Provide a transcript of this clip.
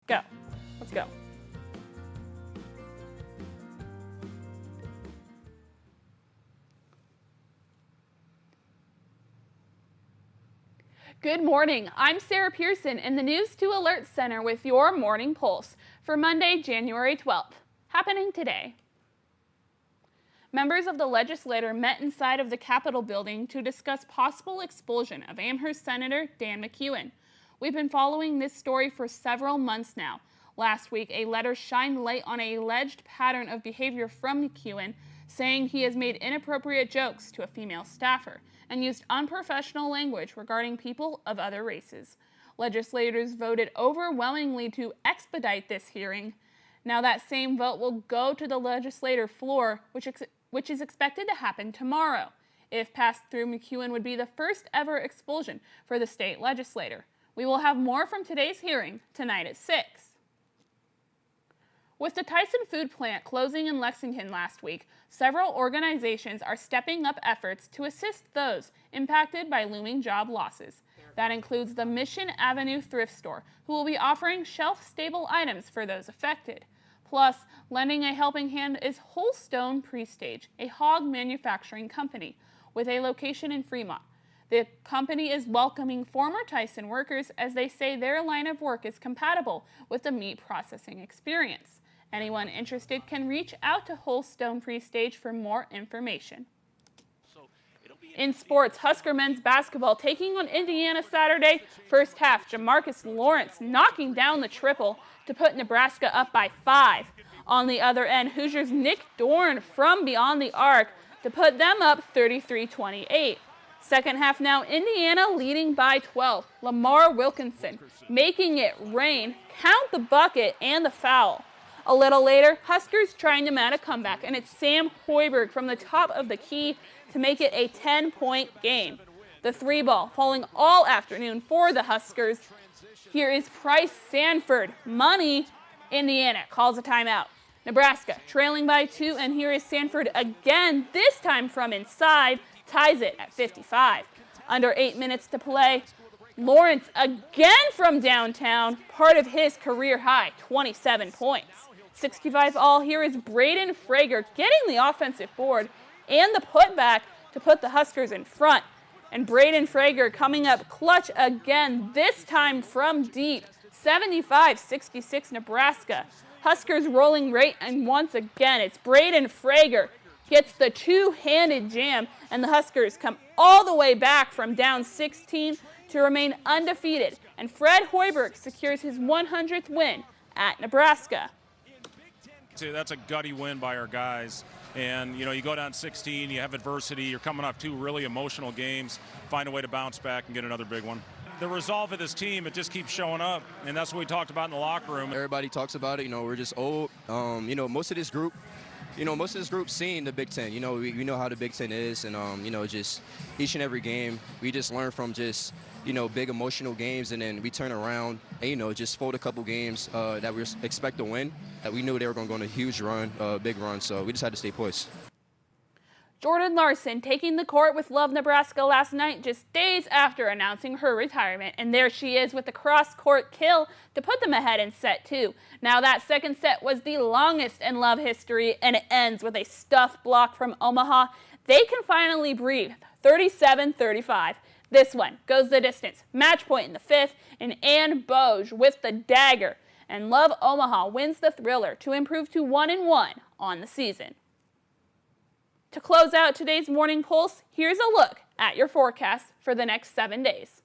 Go. Let's go. Good morning. I'm Sarah Pearson in the News 2 Alert Center with your Morning Pulse for Monday, January 12th. Happening today. Members of the legislature met inside of the Capitol building to discuss possible expulsion of Amherst Senator Dan McKeon. We've been following this story for several months now. Last week, a letter shined light on an alleged pattern of behavior from McKeon, saying he has made inappropriate jokes to a female staffer and used unprofessional language regarding people of other races. Legislators voted overwhelmingly to expedite this hearing. Now that same vote will go to the legislative floor, which is expected to happen tomorrow. If passed through, McKeon would be the first ever expulsion for the state legislature. We will have more from today's hearing tonight at 6. With the Tyson food plant closing in Lexington last week, several organizations are stepping up efforts to assist those impacted by looming job losses. That includes the Mission Avenue thrift store, who will be offering shelf-stable items for those affected. Plus, lending a helping hand is Wholestone Prestage, a hog manufacturing company with a location in Fremont. The company is welcoming former Tyson workers as they say their line of work is compatible with the meat processing experience. Anyone interested can reach out to Wholestone Prestage for more information. In sports, Husker men's basketball taking on Indiana Saturday. First half, Jamarcus Lawrence knocking down the triple to put Nebraska up by 5. On the other end, Hoosiers' Nick Dorn from beyond the arc to put them up 33-28. Second half now, Indiana leading by 12. Lamar Wilkinson making it rain, count the bucket and the foul. A little later, Huskers trying to mount a comeback, and it's Sam Hoiberg from the top of the key to make it a 10-point game. The three ball falling all afternoon for the Huskers. Here is Price Sanford. Money. Indiana calls a timeout. Nebraska trailing by 2, and here is Sanford again, this time from inside, ties it at 55. Under 8 minutes to play. Lawrence again from downtown, part of his career high, 27 points. 65 all. Here is Braden Frager getting the offensive board and the putback to put the Huskers in front. And Braden Frager coming up clutch again, this time from deep. 75-66 Nebraska. Huskers rolling right, and once again it's Braden Frager gets the two-handed jam, and the Huskers come all the way back from down 16 to remain undefeated. And Fred Hoiberg secures his 100th win at Nebraska. That's a gutty win by our guys. And, you go down 16, you have adversity, you're coming off 2 really emotional games, find a way to bounce back and get another big one. The resolve of this team, it just keeps showing up, and that's what we talked about in the locker room. Everybody talks about it, we're just old. Most of this group, seeing the Big Ten. We know how the Big Ten is, and, just each and every game, we just learn from just, big emotional games, and then we turn around and, just fold a couple games that we expect to win. That we knew they were going to go on a huge run, big run, so we just had to stay poised. Jordan Larson taking the court with Love Nebraska last night, just days after announcing her retirement. And there she is with the cross-court kill to put them ahead in set 2. Now that second set was the longest in Love history, and it ends with a stuff block from Omaha. They can finally breathe, 37-35. This one goes the distance. Match point in the 5th, and Ann Boge with the dagger. And Love Omaha wins the thriller to improve to 1-1 on the season. To close out today's Morning Pulse, here's a look at your forecast for the next 7 days.